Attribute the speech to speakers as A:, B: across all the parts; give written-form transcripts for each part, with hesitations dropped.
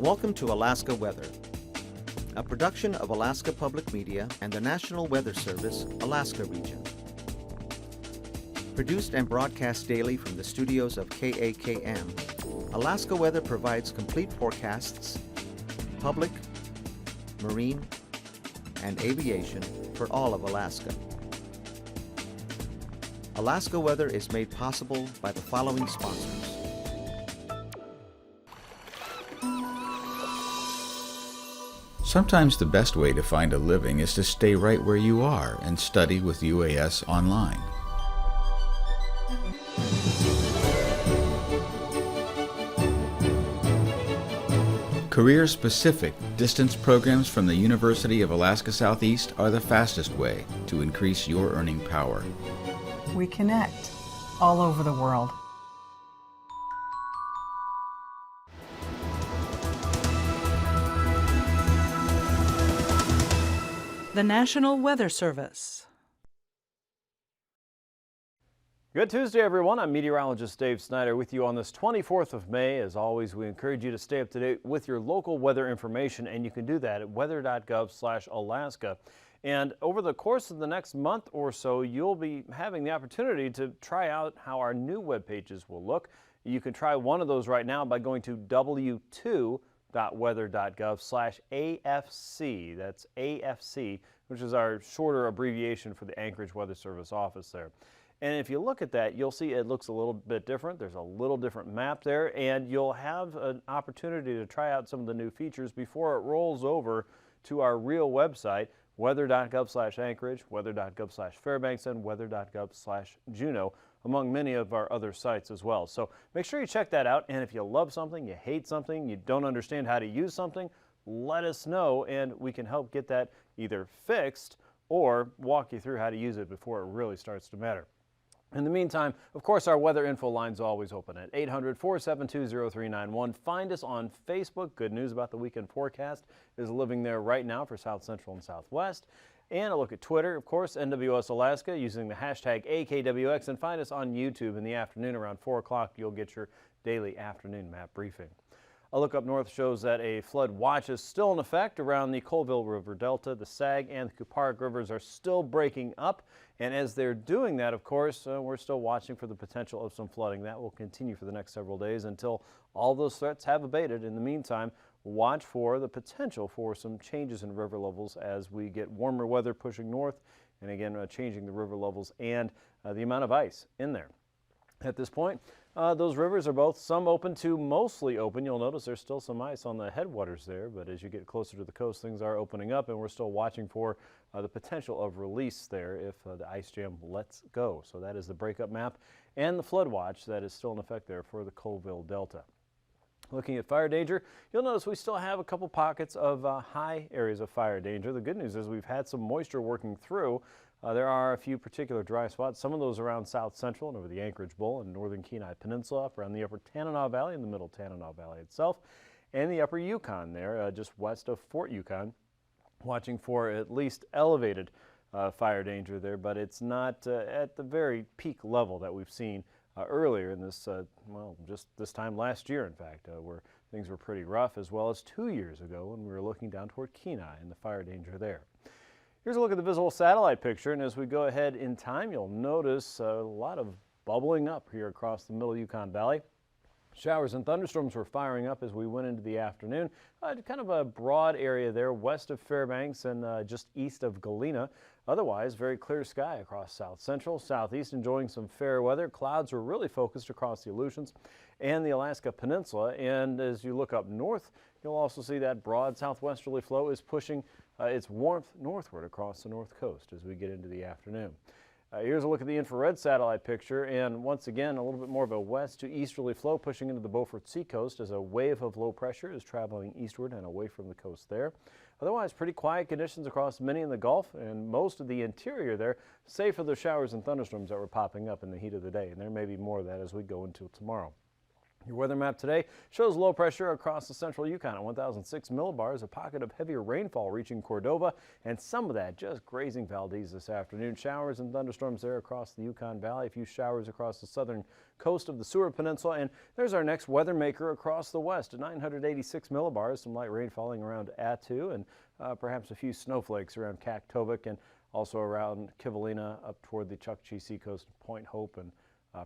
A: Welcome to Alaska Weather, a production of Alaska Public Media and the National Weather Service, Alaska Region. Produced and broadcast daily from the studios of KAKM, Alaska Weather provides complete forecasts, public, marine, and aviation for all of Alaska. Alaska Weather is made possible by the following sponsors.
B: Sometimes the best way to find a living is to stay right where you are and study with UAS online. Career-specific distance programs from the University of Alaska Southeast are the fastest way to increase your earning power.
C: We connect all over the world.
D: The National Weather Service.
E: Good Tuesday, everyone. I'm meteorologist Dave Snider with you on this 24th of May. As always, we encourage you to stay up to date with your local weather information, and you can do that at weather.gov/Alaska. And over the course of the next month or so, you'll be having the opportunity to try out how our new web pages will look. You can try one of those right now by going to w2.weather.gov/AFC. That's AFC, which is our shorter abbreviation for the Anchorage Weather Service office there. And if you look at that, you'll see it looks a little bit different. There's a little different map there, and you'll have an opportunity to try out some of the new features before it rolls over to our real website, weather.gov/Anchorage, weather.gov/Fairbanks, and weather.gov/Juneau, among many of our other sites as well. So make sure you check that out, and if you love something, you hate something, you don't understand how to use something, let us know, and we can help get that either fixed or walk you through how to use it before it really starts to matter. In the meantime, of course, our weather info line's always open at 800-472-0391. Find us on Facebook. Good news about the weekend forecast is living there right now for South Central and Southwest. And a look at Twitter, of course, NWS Alaska, using the hashtag AKwx. And find us on YouTube in the afternoon around 4 o'clock. You'll get your daily afternoon map briefing. A look up north shows that a flood watch is still in effect around the Colville River Delta. The Sag and the Kuparuk rivers are still breaking up, and as they're doing that, of course, we're still watching for the potential of some flooding. That will continue for the next several days until all those threats have abated. In the meantime, watch for the potential for some changes in river levels as we get warmer weather pushing north, and again, changing the river levels and the amount of ice in there. At this point, those rivers are both some open to mostly open. You'll notice there's still some ice on the headwaters there, but as you get closer to the coast, things are opening up, and we're still watching for the potential of release there if the ice jam lets go. So that is the breakup map and the flood watch that is still in effect there for the Colville Delta. Looking at fire danger, you'll notice we still have a couple pockets of high areas of fire danger. The good news is we've had some moisture working through. There are a few particular dry spots, some of those around South Central and over the Anchorage Bowl and northern Kenai Peninsula, up around the upper Tanana Valley and the middle Tanana Valley itself, and the upper Yukon there, just west of Fort Yukon, watching for at least elevated fire danger there, but it's not at the very peak level that we've seen earlier in this, well, just this time last year, in fact, where things were pretty rough, as well as 2 years ago when we were looking down toward Kenai and the fire danger there. Here's a look at the visual satellite picture, and as we go ahead in time, you'll notice a lot of bubbling up here across the middle Yukon Valley. Showers and thunderstorms were firing up as we went into the afternoon. Kind of a broad area there west of Fairbanks and just east of Galena. Otherwise, very clear sky across South Central, Southeast, enjoying some fair weather. Clouds were really focused across the Aleutians and the Alaska Peninsula. And as you look up north, you'll also see that broad southwesterly flow is pushing its warmth northward across the north coast as we get into the afternoon. Here's a look at the infrared satellite picture, and once again a little bit more of a west to easterly flow pushing into the Beaufort Seacoast as a wave of low pressure is traveling eastward and away from the coast there. Otherwise, pretty quiet conditions across many in the Gulf and most of the interior there, save for the showers and thunderstorms that were popping up in the heat of the day, and there may be more of that as we go until tomorrow. Your weather map today shows low pressure across the central Yukon at 1,006 millibars, a pocket of heavier rainfall reaching Cordova, and some of that just grazing Valdez this afternoon. Showers and thunderstorms there across the Yukon Valley, a few showers across the southern coast of the Seward Peninsula, and there's our next weather maker across the west at 986 millibars, some light rain falling around Attu, and perhaps a few snowflakes around Kaktovik and also around Kivalina up toward the Chukchi Seacoast, Point Hope, and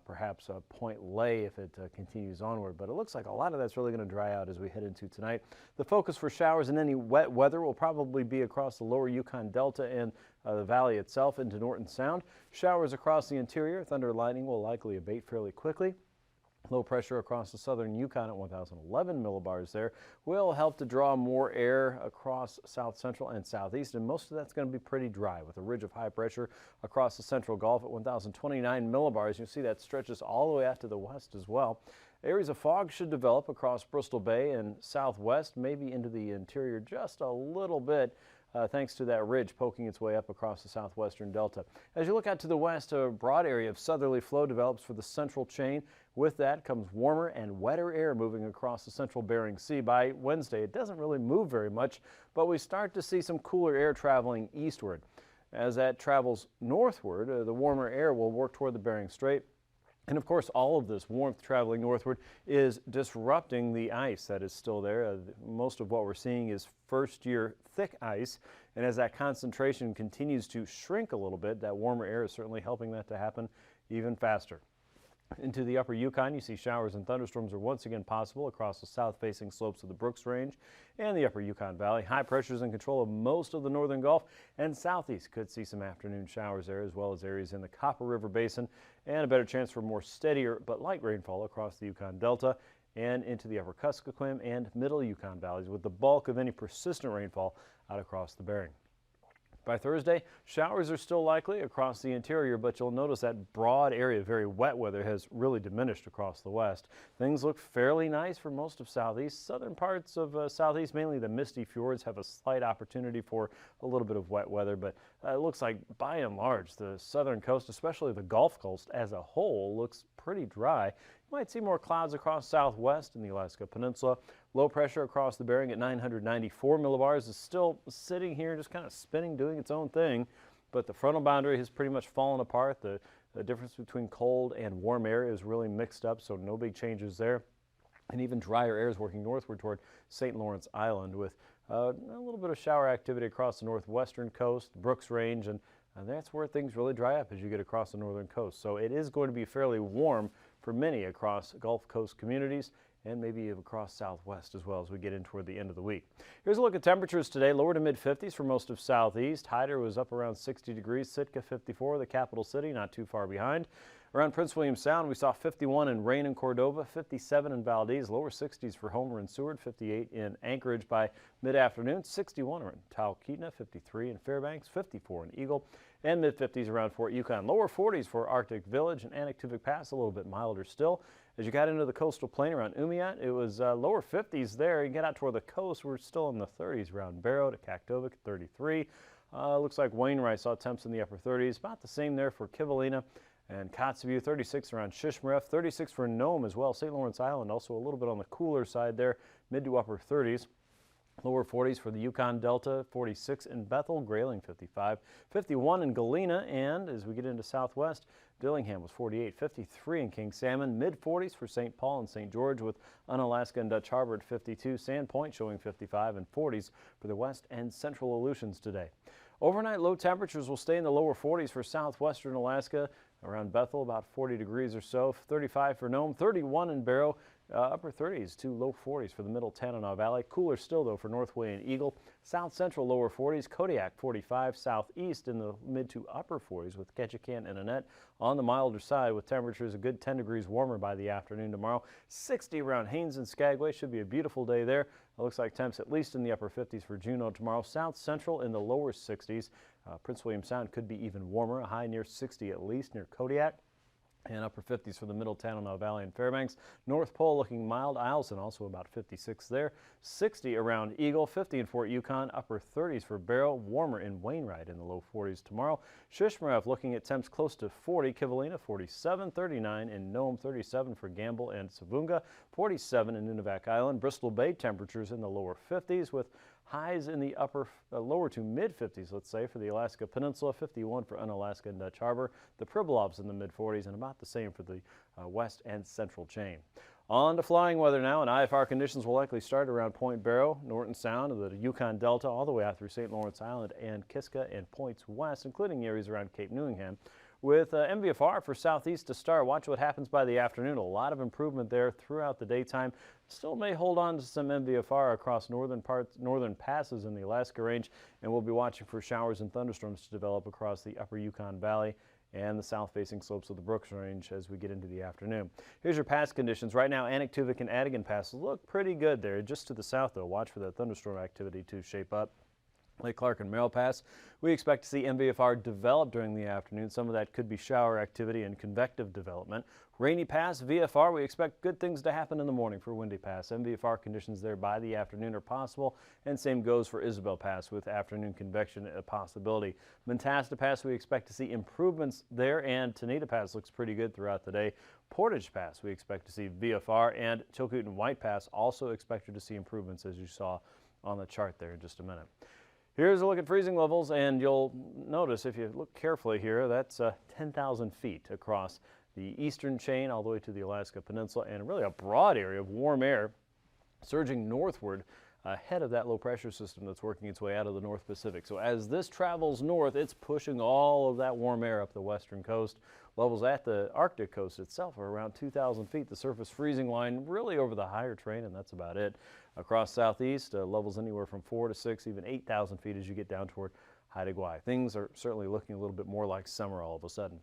E: perhaps Point Lay if it continues onward. But it looks like a lot of that's really going to dry out as we head into tonight. The focus for showers and any wet weather will probably be across the lower Yukon Delta and the valley itself into Norton Sound. Showers across the interior, thunder and lightning will likely abate fairly quickly. Low pressure across the southern Yukon at 1,011 millibars there will help to draw more air across south central and southeast, and most of that's going to be pretty dry with a ridge of high pressure across the central Gulf at 1,029 millibars. You see that stretches all the way out to the west as well. Areas of fog should develop across Bristol Bay and southwest, maybe into the interior just a little bit. Thanks to that ridge poking its way up across the southwestern delta. As you look out to the west, a broad area of southerly flow develops for the central chain. With that comes warmer and wetter air moving across the central Bering Sea. By Wednesday, it doesn't really move very much, but we start to see some cooler air traveling eastward. As that travels northward, the warmer air will work toward the Bering Strait. And of course, all of this warmth traveling northward is disrupting the ice that is still there. Most of what we're seeing is first-year thick ice, and as that concentration continues to shrink a little bit, that warmer air is certainly helping that to happen even faster. Into the upper Yukon, you see showers and thunderstorms are once again possible across the south-facing slopes of the Brooks Range and the upper Yukon Valley. High pressures in control of most of the northern Gulf, and southeast could see some afternoon showers there, as well as areas in the Copper River Basin, and a better chance for more steadier but light rainfall across the Yukon Delta and into the upper Kuskokwim and middle Yukon valleys, with the bulk of any persistent rainfall out across the Bering. By Thursday, showers are still likely across the interior, but you'll notice that broad area of very wet weather has really diminished across the west. Things look fairly nice for most of southeast. Southern parts of southeast, mainly the misty fjords, have a slight opportunity for a little bit of wet weather, but it looks like by and large the southern coast, especially the Gulf Coast as a whole, looks pretty dry. You might see more clouds across southwest in the Alaska Peninsula. Low pressure across the Bering at 994 millibars is still sitting here, just kind of spinning, doing its own thing. But the frontal boundary has pretty much fallen apart. The difference between cold and warm air is really mixed up, so no big changes there. And even drier air is working northward toward St. Lawrence Island, with a little bit of shower activity across the northwestern coast, the Brooks Range, and that's where things really dry up as you get across the northern coast. So it is going to be fairly warm for many across Gulf Coast communities, and maybe across southwest as well as we get in toward the end of the week. Here's a look at temperatures today. Lower to mid-50s for most of southeast. Hyder was up around 60 degrees. Sitka 54, the capital city, not too far behind. Around Prince William Sound, we saw 51 in Rain and Cordova, 57 in Valdez, lower 60s for Homer and Seward, 58 in Anchorage by mid-afternoon, 61 in Talkeetna, 53 in Fairbanks, 54 in Eagle, and mid-50s around Fort Yukon. Lower 40s for Arctic Village and Anaktuvuk Pass, a little bit milder still. As you got into the coastal plain around Umiat, it was lower 50s there. You get out toward the coast, we're still in the 30s around Barrow to Kaktovik, 33. Looks like Wainwright saw temps in the upper 30s, about the same there for Kivalina and Kotzebue, 36 around Shishmaref, 36 for Nome as well. St. Lawrence Island also a little bit on the cooler side there, mid to upper 30s. Lower 40s for the Yukon Delta, 46 in Bethel, Grayling 55, 51 in Galena, and as we get into southwest, Dillingham was 48, 53 in King Salmon, mid-40s for St. Paul and St. George, with Unalaska and Dutch Harbor at 52, Sandpoint showing 55, and 40s for the west and central Aleutians today. Overnight low temperatures will stay in the lower 40s for southwestern Alaska, around Bethel about 40 degrees or so, 35 for Nome, 31 in Barrow, upper 30s to low 40s for the middle Tanana Valley. Cooler still though for Northway and Eagle. South central lower 40s, Kodiak 45, southeast in the mid to upper 40s with Ketchikan and Annette on the milder side, with temperatures a good 10 degrees warmer by the afternoon tomorrow. 60 around Haines and Skagway, should be a beautiful day there. It looks like temps at least in the upper 50s for Juneau tomorrow. South central in the lower 60s. Prince William Sound could be even warmer, a high near 60 at least near Kodiak. and upper 50s for the Middle Tanana Valley and Fairbanks. North Pole looking mild. Eielson also about 56 there. 60 around Eagle, 50 in Fort Yukon, upper 30s for Barrow. Warmer in Wainwright in the low 40s tomorrow. Shishmaref looking at temps close to 40. Kivalina 47, 39 in Nome, 37 for Gamble and Savunga, 47 in Nunivak Island. Bristol Bay temperatures in the lower 50s with highs in the lower to mid 50s, let's say, for the Alaska Peninsula, 51 for Unalaska and Dutch Harbor. The Pribilofs in the mid 40s and about the same for the west and central chain. On to flying weather now, and IFR conditions will likely start around Point Barrow, Norton Sound, the Yukon Delta, all the way out through St. Lawrence Island and Kiska and points west, including areas around Cape Newingham. With MVFR for southeast to start, watch what happens by the afternoon. A lot of improvement there throughout the daytime. Still may hold on to some MVFR across northern passes in the Alaska Range, and we'll be watching for showers and thunderstorms to develop across the upper Yukon Valley and the south-facing slopes of the Brooks Range as we get into the afternoon. Here's your pass conditions. Right now, Anaktuvik and Adigan passes look pretty good there. Just to the south, though, watch for that thunderstorm activity to shape up. Lake Clark and Merrill Pass, we expect to see MVFR develop during the afternoon. Some of that could be shower activity and convective development. Rainy Pass, VFR, we expect good things to happen in the morning for Windy Pass. MVFR conditions there by the afternoon are possible, and same goes for Isabel Pass with afternoon convection a possibility. Mentasta Pass, we expect to see improvements there, and Tanita Pass looks pretty good throughout the day. Portage Pass, we expect to see VFR, and Chilkoot and White Pass also expected to see improvements, as you saw on the chart there in just a minute. Here's a look at freezing levels, and you'll notice if you look carefully here, that's 10,000 feet across the eastern chain all the way to the Alaska Peninsula, and really a broad area of warm air surging northward ahead of that low pressure system that's working its way out of the North Pacific. So as this travels north, it's pushing all of that warm air up the western coast. Levels at the Arctic coast itself are around 2,000 feet. The surface freezing line really over the higher train, and that's about it. Across southeast, levels anywhere from 4 to 6, even 8,000 feet as you get down toward Haida Gwaii. Things are certainly looking a little bit more like summer all of a sudden.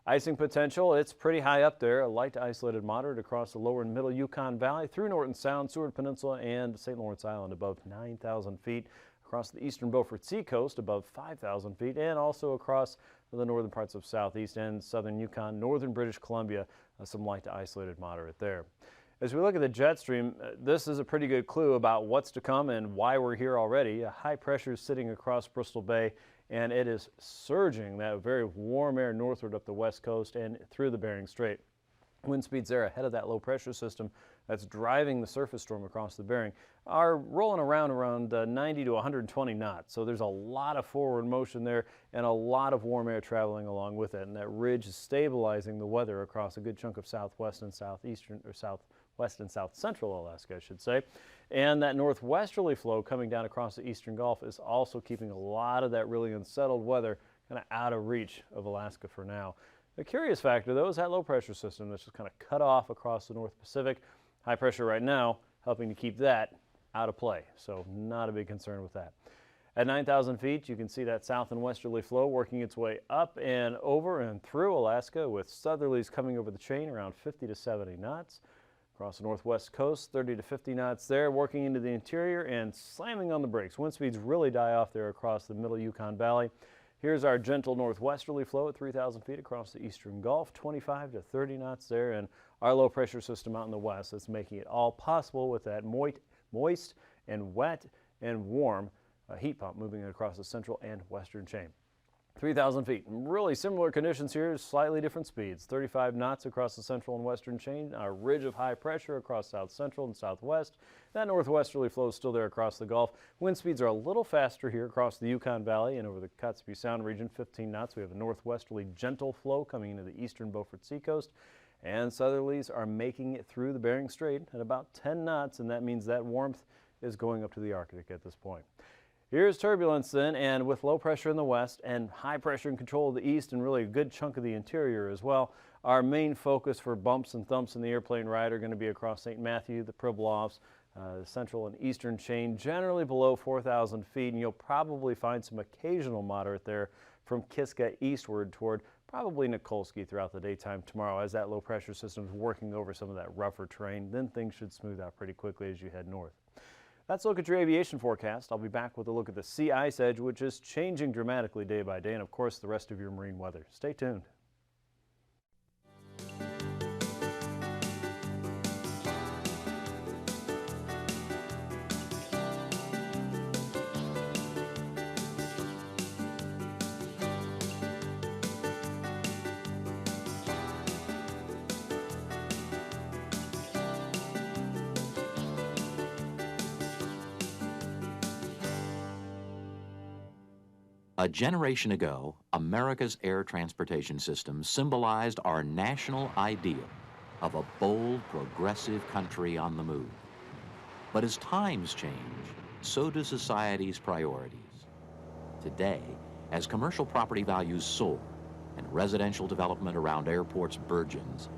E: Icing potential, it's pretty high up there. A light to isolated moderate across the lower and middle Yukon Valley through Norton Sound, Seward Peninsula, and St. Lawrence Island above 9,000 feet. Across the eastern Beaufort Sea coast above 5,000 feet, and also across the northern parts of southeast and southern Yukon, northern British Columbia, some light to isolated moderate there. As we look at the jet stream, this is a pretty good clue about what's to come and why we're here already. A high pressure is sitting across Bristol Bay, and it is surging that very warm air northward up the west coast and through the Bering Strait. Wind speeds there ahead of that low pressure system that's driving the surface storm across the Bering are rolling around 90 to 120 knots. So there's a lot of forward motion there and a lot of warm air traveling along with it. And that ridge is stabilizing the weather across a good chunk of southwest and southeastern, or southwest and south central Alaska, I should say. And that northwesterly flow coming down across the eastern Gulf is also keeping a lot of that really unsettled weather kind of out of reach of Alaska for now. The curious factor, though, is that low pressure system that's just kind of cut off across the North Pacific. High pressure right now helping to keep that out of play, so not a big concern with that. At 9,000 feet, you can see that south and westerly flow working its way up and over and through Alaska, with southerlies coming over the chain around 50 to 70 knots. Across the northwest coast, 30 to 50 knots there, working into the interior and slamming on the brakes. Wind speeds really die off there across the middle Yukon Valley. Here's our gentle northwesterly flow at 3,000 feet across the eastern Gulf, 25 to 30 knots there, and our low pressure system out in the west that's making it all possible with that moist and wet and warm heat pump moving across the central and western chain. 3,000 feet. Really similar conditions here, slightly different speeds. 35 knots across the central and western chain, a ridge of high pressure across south central and southwest. That northwesterly flow is still there across the Gulf. Wind speeds are a little faster here across the Yukon Valley and over the Kotzebue Sound region, 15 knots. We have a northwesterly gentle flow coming into the eastern Beaufort Sea coast. And southerlies are making it through the Bering Strait at about 10 knots, and that means that warmth is going up to the Arctic at this point. Here's turbulence then, and with low pressure in the west and high pressure and control of the east and really a good chunk of the interior as well, our main focus for bumps and thumps in the airplane ride are going to be across St. Matthew, the Pribilofs, the central and eastern chain, generally below 4,000 feet, and you'll probably find some occasional moderate there from Kiska eastward toward probably Nikolsky throughout the daytime tomorrow as that low pressure system is working over some of that rougher terrain. Then things should smooth out pretty quickly as you head north. That's a look at your aviation forecast. I'll be back with a look at the sea ice edge, which is changing dramatically day by day, and of course the rest of your marine weather. Stay tuned.
F: A generation ago, America's air transportation system symbolized our national ideal of a bold, progressive country on the move. But as times change, so do society's priorities. Today, as commercial property values soar and residential development around airports burgeons,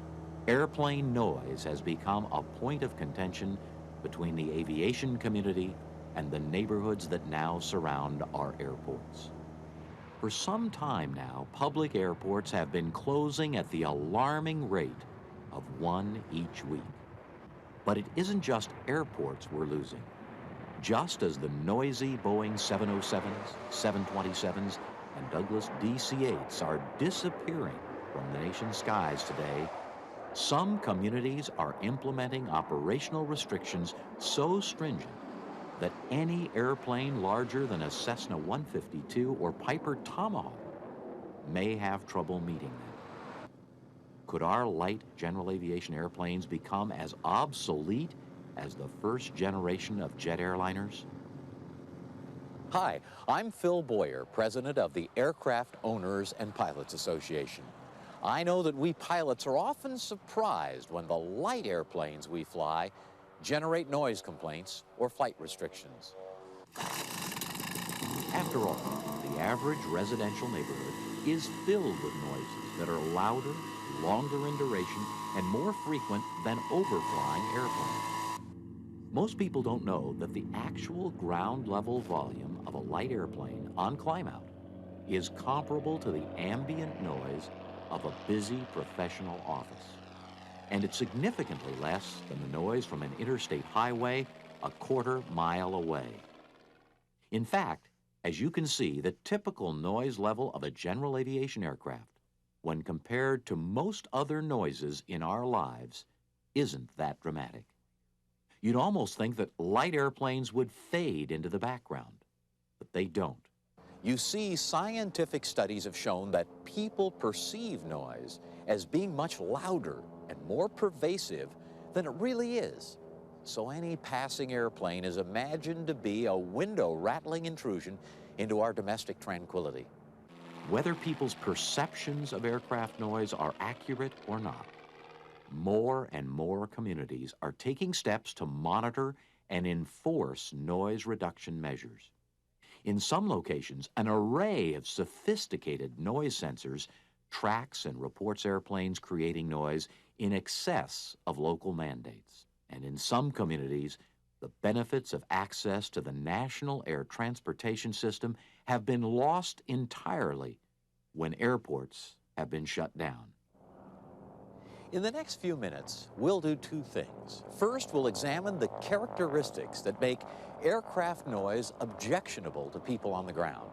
F: airplane noise has become a point of contention between the aviation community and the neighborhoods that now surround our airports. For some time now, public airports have been closing at the alarming rate of one each week. But it isn't just airports we're losing. Just as the noisy Boeing 707s, 727s, and Douglas DC-8s are disappearing from the nation's skies today, some communities are implementing operational restrictions so stringent that any airplane larger than a Cessna 152 or Piper Tomahawk may have trouble meeting them. Could our light general aviation airplanes become as obsolete as the first generation of jet airliners?
G: Hi, I'm Phil Boyer, president of the Aircraft Owners and Pilots Association. I know that we pilots are often surprised when the light airplanes we fly generate noise complaints or flight restrictions.
F: After all, the average residential neighborhood is filled with noises that are louder, longer in duration, and more frequent than overflying airplanes. Most people don't know that the actual ground level volume of a light airplane on climb-out is comparable to the ambient noise of a busy professional office. And it's significantly less than the noise from an interstate highway a quarter mile away. In fact, as you can see, the typical noise level of a general aviation aircraft, when compared to most other noises in our lives, isn't that dramatic. You'd almost think that light airplanes would fade into the background, but they don't.
G: You see, scientific studies have shown that people perceive noise as being much louder and more pervasive than it really is. So any passing airplane is imagined to be a window-rattling intrusion into our domestic tranquility.
F: Whether people's perceptions of aircraft noise are accurate or not, more and more communities are taking steps to monitor and enforce noise reduction measures. In some locations, an array of sophisticated noise sensors tracks and reports airplanes creating noise in excess of local mandates. And in some communities, the benefits of access to the national air transportation system have been lost entirely when airports have been shut down.
G: In the next few minutes, we'll do two things. First, we'll examine the characteristics that make aircraft noise objectionable to people on the ground.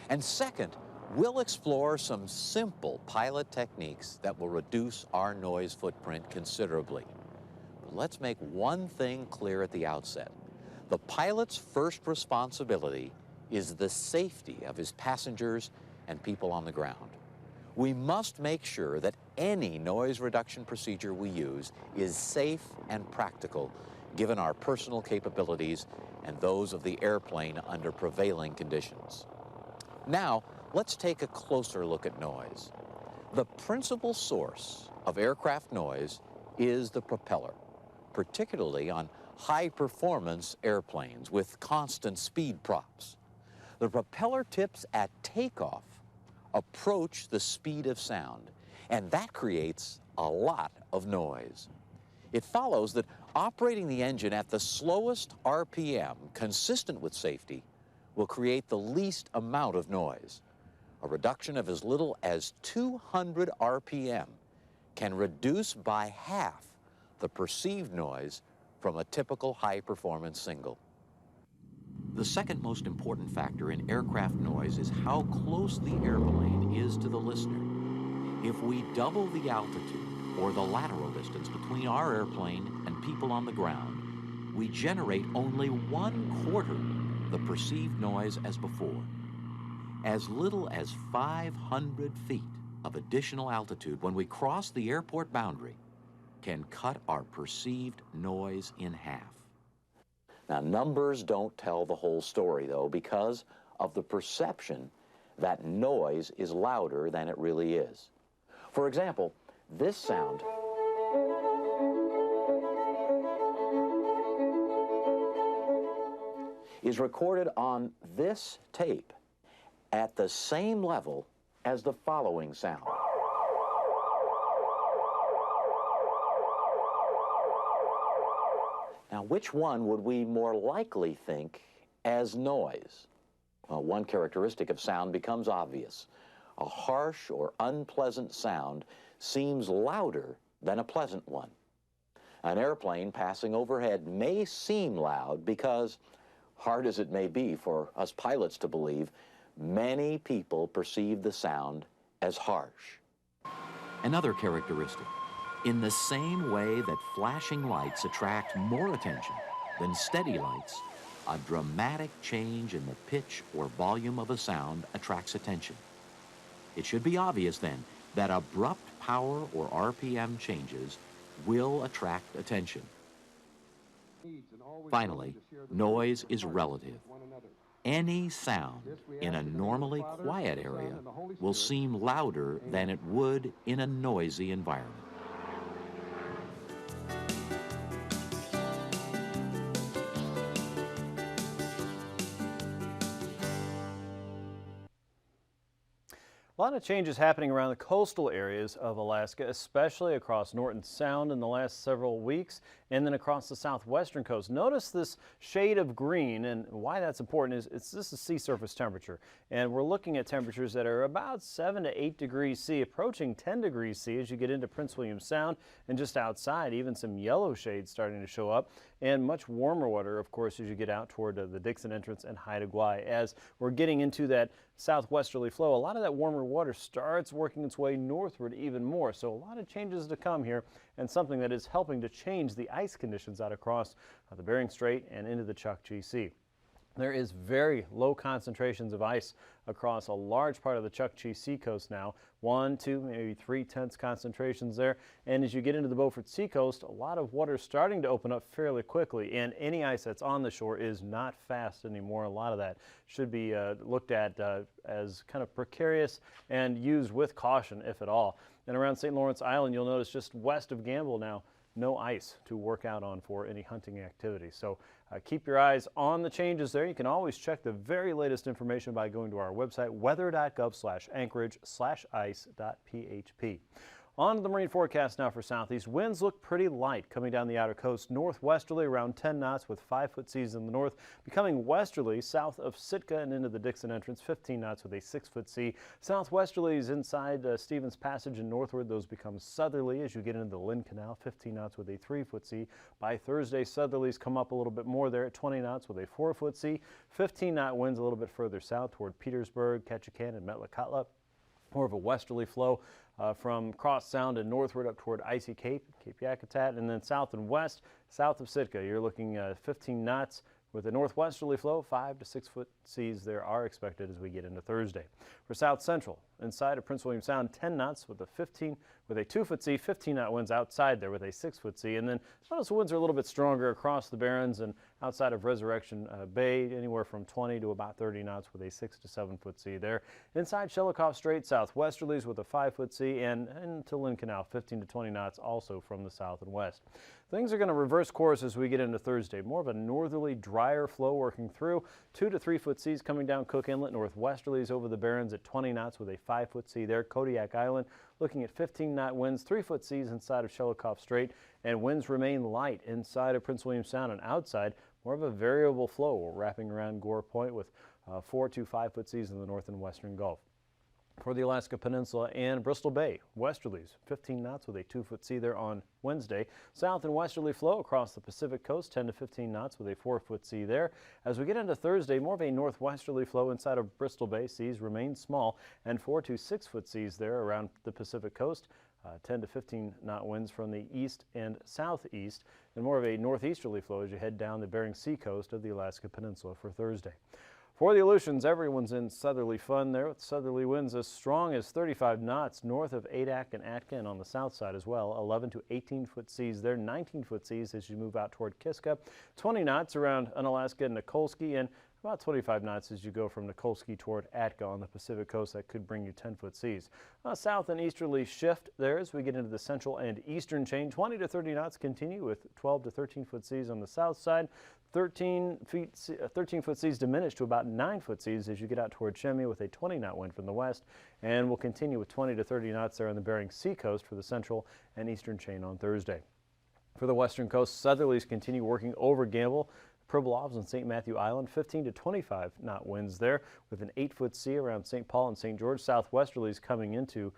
G: And second, we'll explore some simple pilot techniques that will reduce our noise footprint considerably. But let's make one thing clear at the outset. The pilot's first responsibility is the safety of his passengers and people on the ground. We must make sure that any noise reduction procedure we use is safe and practical, given our personal capabilities and those of the airplane under prevailing conditions. Now, let's take a closer look at noise. The principal source of aircraft noise is the propeller, particularly on high-performance airplanes with constant speed props. The propeller tips at takeoff approach the speed of sound, and that creates a lot of noise. It follows that operating the engine at the slowest RPM, consistent with safety, will create the least amount of noise. A reduction of as little as 200 RPM can reduce by half the perceived noise from a typical high-performance single.
F: The second most important factor in aircraft noise is how close the airplane is to the listener. If we double the altitude or the lateral distance between our airplane and people on the ground, we generate only 1/4 the perceived noise as before. As little as 500 feet of additional altitude when we cross the airport boundary can cut our perceived noise in half.
G: Now, numbers don't tell the whole story, though, because of the perception that noise is louder than it really is. For example, this sound is recorded on this tape at the same level as the following sound. Now, which one would we more likely think as noise? Well, one characteristic of sound becomes obvious. A harsh or unpleasant sound seems louder than a pleasant one. An airplane passing overhead may seem loud because, hard as it may be for us pilots to believe, many people perceive the sound as harsh.
F: Another characteristic, in the same way that flashing lights attract more attention than steady lights, a dramatic change in the pitch or volume of a sound attracts attention. It should be obvious then that abrupt power or RPM changes will attract attention. Finally, noise is relative. Any sound in a normally quiet area will seem louder than it would in a noisy environment.
E: A lot of changes happening around the coastal areas of Alaska, especially across Norton Sound in the last several weeks, and then across the southwestern coast. Notice this shade of green, and why that's important is this is sea surface temperature, and we're looking at temperatures that are about 7 to 8 degrees C, approaching 10 degrees C as you get into Prince William Sound, and just outside even some yellow shades starting to show up, and much warmer water, of course, as you get out toward the Dixon entrance and Haida Gwaii. As we're getting into that southwesterly flow, a lot of that warmer water starts working its way northward even more. So a lot of changes to come here, and something that is helping to change the ice conditions out across the Bering Strait and into the Chukchi Sea. There is very low concentrations of ice across a large part of the Chukchi Seacoast now. 1, 2, maybe 3/10 concentrations there. And as you get into the Beaufort Seacoast, a lot of water is starting to open up fairly quickly. And any ice that's on the shore is not fast anymore. A lot of that should be looked at as kind of precarious and used with caution, if at all. And around St. Lawrence Island, you'll notice just west of Gamble now, no ice to work out on for any hunting activity. So keep your eyes on the changes there. You can always check the very latest information by going to our website, weather.gov/anchorage/ice.php. On to the marine forecast now for southeast. Winds look pretty light coming down the outer coast, northwesterly around 10 knots with 5-foot seas in the north, becoming westerly south of Sitka and into the Dixon entrance, 15 knots with a 6-foot sea. Southwesterlies inside Stevens Passage and northward, those become southerly as you get into the Lynn Canal, 15 knots with a 3-foot sea. By Thursday, southerlies come up a little bit more there at 20 knots with a 4-foot sea. 15-knot winds a little bit further south toward Petersburg, Ketchikan, and Metlakatla. More of a westerly flow from Cross Sound and northward up toward Icy Cape, Cape Yakutat, and then south and west, south of Sitka. You're looking at 15 knots with a northwesterly flow. 5 to 6-foot seas there are expected as we get into Thursday. For south central, inside of Prince William Sound, 10 knots with a 2-foot sea, 15-knot winds outside there with a 6-foot sea. And then notice the winds are a little bit stronger across the Barrens and outside of Resurrection Bay, anywhere from 20 to about 30 knots with a 6 to 7-foot sea there. Inside Shelikof Strait, southwesterlies with a 5-foot sea, and into Lynn Canal, 15 to 20 knots also from the south and west. Things are going to reverse course as we get into Thursday. More of a northerly, drier flow working through. 2 to 3-foot seas coming down Cook Inlet, northwesterlies over the Barrens at 20 knots with a 5-foot sea there. Kodiak Island looking at 15-knot winds, 3-foot seas inside of Shelikof Strait, and winds remain light inside of Prince William Sound and outside. More of a variable flow. We're wrapping around Gore Point with 4 to 5-foot seas in the north and western Gulf. For the Alaska Peninsula and Bristol Bay, westerlies, 15 knots with a 2-foot sea there on Wednesday. South and westerly flow across the Pacific coast, 10 to 15 knots with a 4-foot sea there. As we get into Thursday, more of a northwesterly flow inside of Bristol Bay. Seas remain small, and 4 to 6-foot seas there around the Pacific coast. 10 to 15-knot winds from the east and southeast, and more of a northeasterly flow as you head down the Bering Sea coast of the Alaska Peninsula for Thursday. For the Aleutians, everyone's in southerly fun there with southerly winds as strong as 35 knots north of Adak and Atka, and on the south side as well. 11 to 18-foot seas there, 19-foot seas as you move out toward Kiska. 20 knots around Unalaska and Nikolsky, and about 25 knots as you go from Nikolsky toward Atka on the Pacific coast. That could bring you 10-foot seas. South and easterly shift there as we get into the central and eastern chain. 20 to 30 knots continue with 12 to 13-foot seas on the south side. 13-foot seas diminish to about 9-foot seas as you get out toward Chemie with a 20-knot wind from the west, and we'll continue with 20 to 30 knots there on the Bering Sea coast for the central and eastern chain on Thursday. For the western coast, southerlies continue working over Gamble, Pribilofs and St. Matthew Island, 15 to 25 knot winds there with an 8-foot sea around St. Paul and St. George. Southwesterlies coming into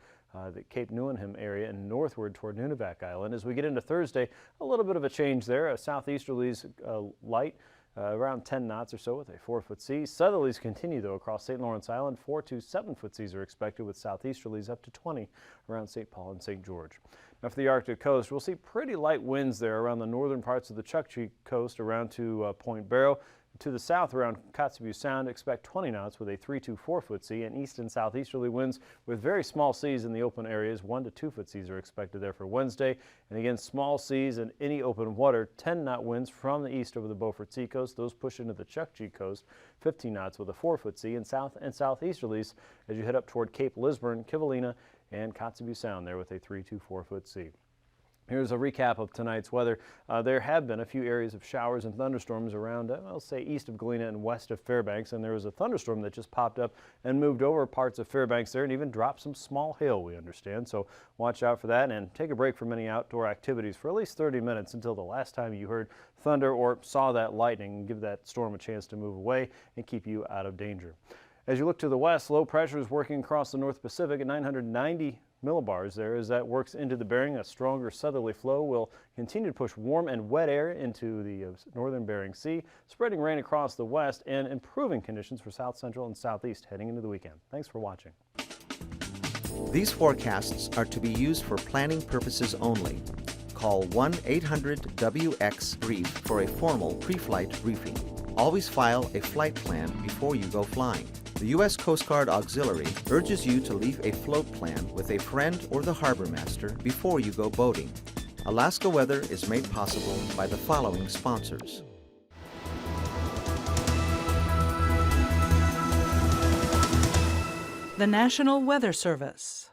E: the Cape Neuenham area and northward toward Nunivak Island. As we get into Thursday, a little bit of a change there. Southeasterlies light around 10 knots or so with a 4-foot sea. Southerlies continue though across St. Lawrence Island. 4 to 7-foot seas are expected with southeasterlies up to 20 around St. Paul and St. George. Now for the Arctic coast, we'll see pretty light winds there around the northern parts of the Chukchi coast around to Point Barrow. To the south around Kotzebue Sound, expect 20 knots with a 3 to 4-foot sea, and east and southeasterly winds with very small seas in the open areas. 1 to 2-foot seas are expected there for Wednesday. And again, small seas in any open water. 10-knot winds from the east over the Beaufort Sea coast. Those push into the Chukchi coast. 15 knots with a 4-foot sea, and south and southeasterlies as you head up toward Cape Lisburne, Kivalina, and Kotzebue Sound there with a 3 to 4-foot sea. Here's a recap of tonight's weather. There have been a few areas of showers and thunderstorms around, I'll say, east of Galena and west of Fairbanks, and there was a thunderstorm that just popped up and moved over parts of Fairbanks there and even dropped some small hail, we understand. So watch out for that and take a break from any outdoor activities for at least 30 minutes until the last time you heard thunder or saw that lightning, and give that storm a chance to move away and keep you out of danger. As you look to the west, low pressure is working across the North Pacific at 990 millibars there. As that works into the Bering, a stronger southerly flow will continue to push warm and wet air into the northern Bering Sea, spreading rain across the west and improving conditions for south central and southeast heading into the weekend. Thanks for watching.
A: These forecasts are to be used for planning purposes only. Call 1-800-WX-BRIEF for a formal pre-flight briefing. Always file a flight plan before you go flying. The U.S. Coast Guard Auxiliary urges you to leave a float plan with a friend or the harbor master before you go boating. Alaska Weather is made possible by the following sponsors.
D: The National Weather Service.